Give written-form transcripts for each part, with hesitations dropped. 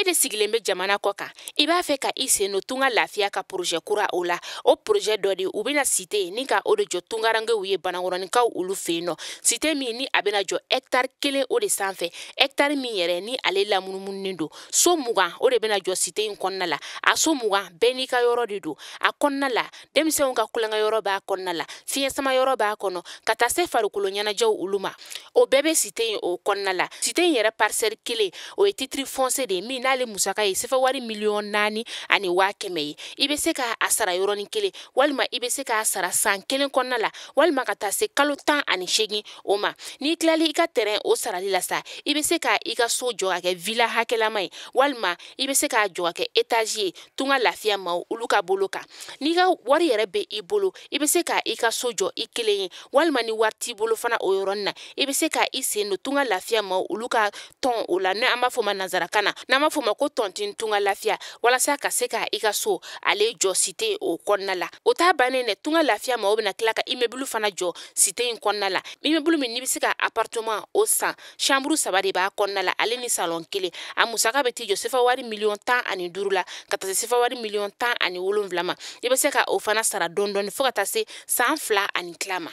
de sigilen bɛ jamana kɔ kan I b'a fɛ ka I sen no tunga lafiya ka projet kura o la o projet dɔ de u bɛna cité ni ka o de jɔ tungarangew ye banakɔrɔnikaw olu fɛ yen nɔ cité min ni a bɛna jɔ hectare 1 o de sanfɛ hectare min yɛrɛ ni ale lamunumunen do so 20 o de bɛna jɔ cité in kɔnɔna la a so 20 bɛɛ n'i ka yɔrɔ de do a kɔnɔna la denmisɛnw ka kulonkɛ yɔrɔ b'a kɔnɔna la fiɲɛ sama yɔrɔ b'a kɔnɔ ka taa se farikolo ɲɛnajɛw olu ma o bɛɛ bɛ cité in o kɔnɔna la cité in yɛrɛ parcelle 1 o ye titre foncier de min n'ale musaka ye sɛfɛ wari 4,100,000 ani 100,000 ye I bɛ se ka a sara yɔrɔnin kelen walima I bɛ se ka sara san 1 kɔnɔna la walima ka taa se kalo 18 o ma n'i tilali I ka terrain o sarali la sa I bɛ se ka I ka so jɔ ka kɛ villa hakɛlama ye walima I bɛ se ka jɔ ka kɛ étage ye tunga lafiya maaw olu ka bolo kan n'i ka wari yɛrɛ bɛ I bolo I bɛ se ka I ka so jɔ I kelen ye walima ni wari t'i bolo fana o yɔrɔnin na I bɛ se ka I sen no tunga lafiya maaw olu ka tɔn o la n'an b'a fɔ ma nanzarakan na n'an b'a fɔ ma ko tɔntin tunga lafiya walasa ka se ka I ka so ale jɔ cité o kɔnɔna la o t'a bannen dɛ tunga lafiya maaw bɛna tila ka immeuble fana jɔ cité in kɔnɔna la immeuble min n'i bɛ se ka appartement o san chambre 3 de b'a kɔnɔna la ale ni salon 1 a musaka bɛ t'i jɔ sɛfɛ wari 15,000,000 la ka taa se sɛfɛ wari 17,000,000 ma I bɛ se ka o fana sara dɔɔni fo ka taa se san 2 ani tila ma.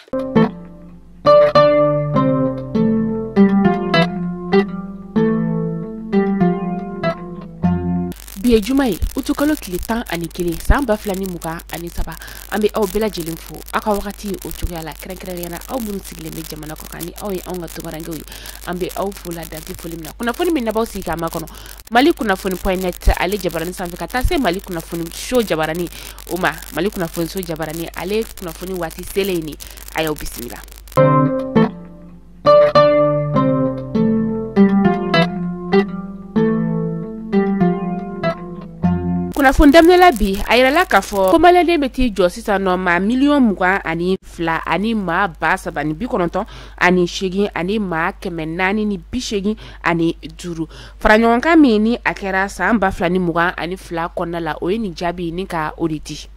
Bi ye juma ye utukalo tile 11 san 2023 an bɛ aw bɛɛ lajɛlen fo aw ka wagati o cogoya la kɛrɛnkɛrɛnnenya aw minnu sigilen bɛ jamana kɔ kan ni aw ye anw ka tungarankew ye an bɛ aw fo la danti foli min na kunnafoni min na b'aw sigi k'a makɔnɔ Mali kunnafoni.net ale jabarani sanfɛ ka taa se Mali kunnafoni show jabarani o ma Mali kunnafoni show jabarani ale kunnafoni waati selen ni a y'aw bisimila. Kunnafoni daminɛla bi a yirala k'a fɔ ko maliyɛnden bɛ t'i jɔ sisan nɔ maa 22,000,000 ani maa 3,998 ani maa 485 fara ɲɔgɔnkan min ni a kɛra san 2022 kɔnɔna la o ye nin jaabi ni ka o de di.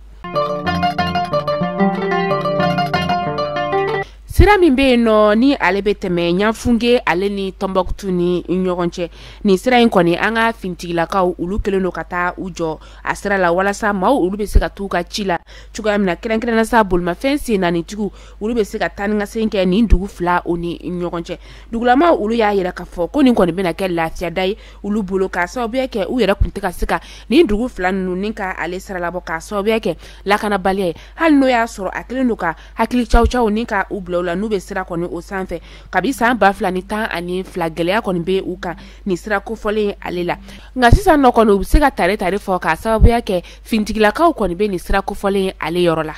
Sira min bɛ yen nɔ ni ale bɛ tɛmɛ Ɲanfunge ale ni Tɔnbɔkutu ni ɲɔgɔn cɛ nin sira in kɔni an ka fintigilakaw olu kelen do ka taa u jɔ a sira la walasa maaw olu bɛ se ka t'u ka ci la cogoya min na kɛrɛnkɛrɛnnenya sa bolimafɛn sen naanitigiw olu bɛ se ka taa ni ka segin kɛ nin dugu fila o ni ɲɔgɔn cɛ dugulamaw olu y'a yira k'a fɔ ko nin kɔni bɛna kɛ lafiyada ye olu bolo k'a sababuya kɛ u yɛrɛ kun tɛ ka se ka nin dugu fila ninnu ni ka ale sira labɔ k'a sababuya kɛ lakanabaliya ye hali n'o y'a sɔrɔ a kelen do ka hakili caw ni ka u bila la n'u bɛ sira kɔni o sanfɛ kabi san 2012 gɛlɛya kɔni bɛ u kan nin sira kofɔlen ale la nka sisan nɔ kɔni u bɛ se ka tare fɔ k'a sababuya kɛ fintigilakaw kɔni bɛ nin sira kofɔlen ale yɔrɔ la.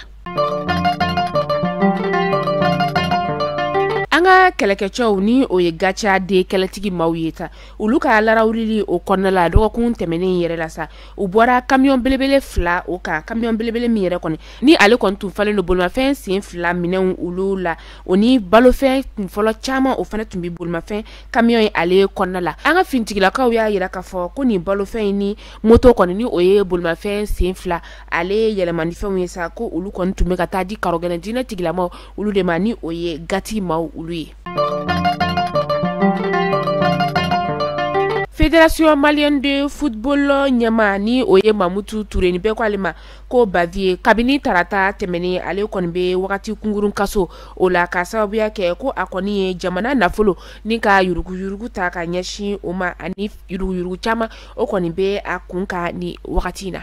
An ka kɛlɛkɛcɛw ni o ye gacha de kɛlɛtigi maaw ye ta olu ka larawuli o kɔnɔna la dɔgɔkun tɛmɛnen yɛrɛ la sa u bɔra camion belebele 2 o kan camion belebele min yɛrɛ kɔni ni ale kɔni tun falen do bolimafɛn sen 2 minɛnw olu la o ni balofɛn kunfɔlɔ caman o fana tun bɛ bolimafɛn camion ye ale kɔnɔna la an ka fintigilakaw y'a yira k'a fɔ ko nin balofɛn ni moto kɔni ni o ye bolimafɛn sen 2 ale yɛlɛmani fɛnw ye sa ko olu kɔni tun bɛ ka taa di karogɛnɛ diinɛ tigilamaw olu de ma ni o ye gati maaw olu ye. Fédération malienne de football ɲɛma ni o ye Mamutu Ture ni bɛɛ ko ale ma ko Bavier kabini tarata tɛmɛnen ale kɔni bɛ wagati kunkurun kaso o la ka sababuya kɛ ko a kɔni ye jamana nafolo ni ka yuruguyurugu ta ka ɲɛsin o ma ani yuruguyurugu caman o kɔni bɛ a kun ka ni wagati in na.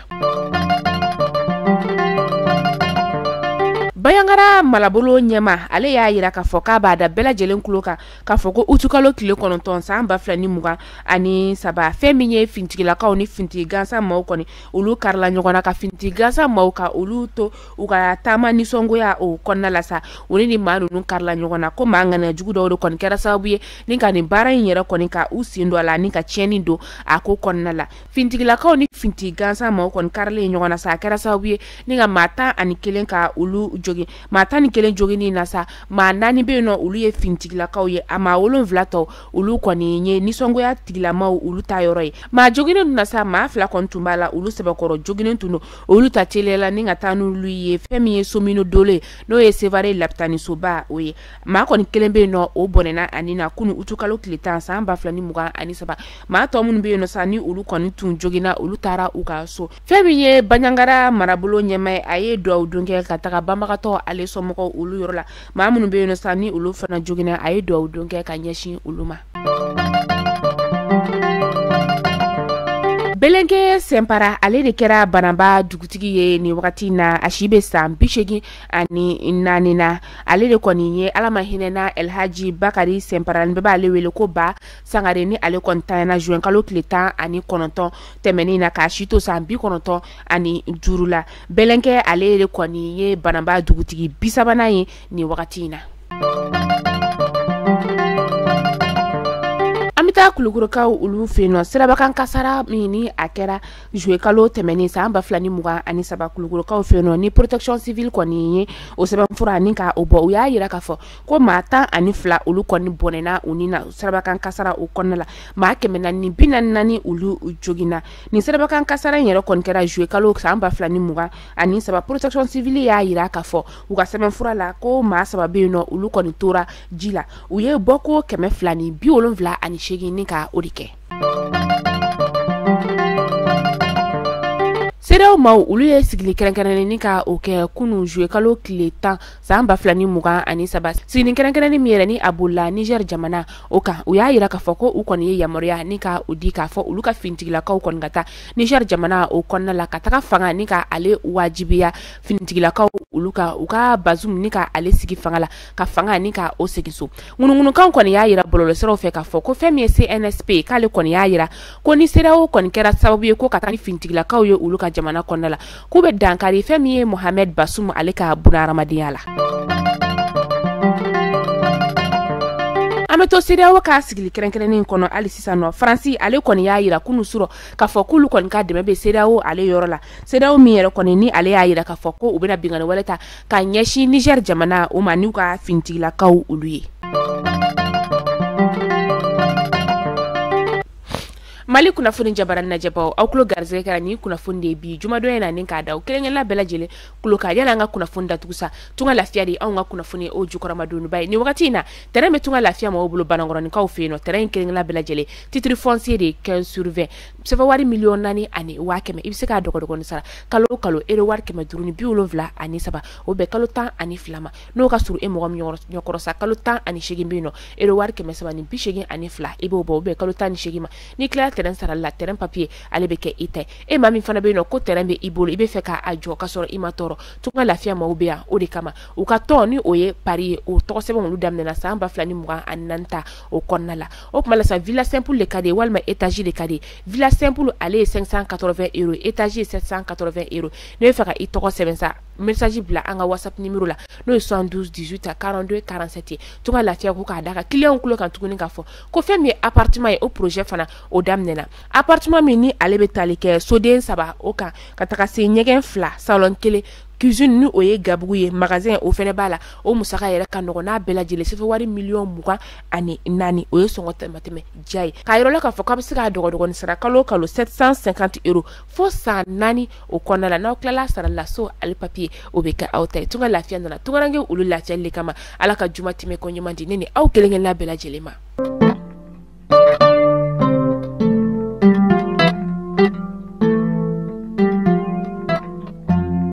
Bayangara Malabolo ɲɛma ale y'a yira k'a fɔ k'a b'a da bɛɛ lajɛlen kulo kan k'a fɔ ko utukalo tile 9 san 2023 fɛn min ye fintigilakaw ni fintigi gansan maaw kɔni olu karila ɲɔgɔn na ka fintigi gansan maaw ka olu to u ka taama nisɔngoya o kɔnɔna la sa o ni maa ninnu karila ɲɔgɔn na ko maa ŋaniya jugu dɔw de kɔni kɛra sababu ye ni ka nin baara in yɛrɛ kɔni ka u sen don a la ni ka tiɲɛni don a ko kɔnɔna la fintigilakaw ni fintigi gansan maaw kɔni karilen ɲɔgɔn na sa a kɛra sababu ye ni ka maa 11 ka olu jogi ma tani kelen jogi ni nasa ma nani be no ulu ye fintigila kaw ye ama wolon vlato ulu koni nye nisongoya tigila ma ulu ta yoro ye ma jogine nasa ma fla kontumbala ulu sebakoro jogine tuno ulu ta telela ni ngatanu lu ye femi ye somino dole no ye sevare laptani soba oye ma koni kelen be no o bonena anina kunu utukalo klitan sa amba fla ni muga anisaba ma to mun be no sa ni ulu koni tun jogina ulu tara uka so femi ye banyangara marabulo nyeme aye do dunge kataka bambakato ale somoko ulu yorola ma mun be no sa ni ulu fana jogina aye do dunge kanyeshi uluma Belenge sempara ale de kera banamba dugutigi ye ni wakati na ashibe san bishegi ani nanina ale de koni ye alama hinena Elhaji Bakari sempara nbeba ale wele ko ba sangare ni ale konta na juin kalo kletan ani kononton temeni na kashito san bi kononton ani jurula Belenge ale de koni ye banamba dugutigi bisabana ye ni wakati na amita kulukurukaw ulu feno sirabakan kasara mini akera jouer kalo temeni sa amba flani muga ani saba kulukurukaw feno ni protection civile koni ye o seba fura ni ka obo uya yira ka fo ko mata ani fla ulu koni bonena unina sirabakan kasara o konnala ma kemena ni binan nani ulu jogina ni sirabakan kasara yero kon kera jouer kalo sa amba flani muga ani saba protection civile ya yira ka fo uga seba fura la ko ma saba be no ulu koni tora jila uye boko keme flani bi olon vla ani shegi nika odike Sereo mau ulu ye sigili kerenkereni nika oke kunu jouer kalo kletan samba flani muga ani sabas sigili kerenkereni miereni abula Niger jamana oka uya yira ka foko ukoni ye yamoria nika udika fo uluka fintigila ka ukon gata Niger jamana ukonna la kataka fanga nika ale wajibiya fintigila ka uluka uka bazum nika ale sigi fangala ka fanga nika o segiso ngunu kan koni ya yira bololo sero fe ka foko femi CNSP kale koni ya yira koni sereo koni kera sababu ye ko katani fintigila ka ye uluka jamana konnala kube dankari femi Mohamed Basum aleka buna ramadiyala ameto seria waka sigili kerenkereni kono ali sisano Franci ale koni ya yira kunu suro ka fokulu koni ka demebe seria o ale yorola seria o miere koni ni ale ya yira ka foko ubena bingane waleta ka nyeshi Niger jamana o manuka fintila kaw uluye Mali kuna fundi jabaran na jabao au kulo garze kara ni kuna fundi bi juma do yana ninka da kelenge la bela jele kulo ka yana nga kuna funda tukusa tunga lafia di au nga kuna fundi o jukora madunu bai ni wakati na tereme tunga lafia ma obulo banangoro ni ka ofeno tereng kelenge la bela jele titre foncier de 15 sur 20 sefa wari million nani ani wakeme ibiseka dogo ni sara kalo ero war keme duruni bi ulo vla ani saba obe kalo tan ani flama no ka suru e mo nyokoro sa kalo tan ani shegimbi ero war keme saba ni bi shegin ani fla ibo obe kalo tan ni shegima ni clear terrain sara la terrain papier ale be ke ite e mami fana be no ko terrain be ibolo ibe feka ajo ka soro imatoro tunga lafia ma ubea o de kama o ka toni oye pari o to sebe mo ludam na samba flani muga ananta o konnala o kuma la sa villa simple le kade walma étage de kade villa simple ale 580 €, étage 780 €. Ne feka i to sebe sa message bla anga WhatsApp numéro la no 72 18 42 47 tunga lafia ko ka daka client ko kan tuguni ka fo ko femi appartement au projet fana o damnena appartement mini alebe talike soden saba oka kataka se nyegen fla salon kele cuisine ni oye gabuye magasin o fene bala o musaka yere kanogo na bela jele sefe wari million muga ani nani oye songo mateme jai kayro la ka fo kabsika dogo ni sara kalo 750 € fo sa nani o konala na klala sara la so ali papier o beka autai tunga lafia ndana tunga range ulu lafia le kama alaka juma time ko nyumandi nini au kelenge la bela jele ma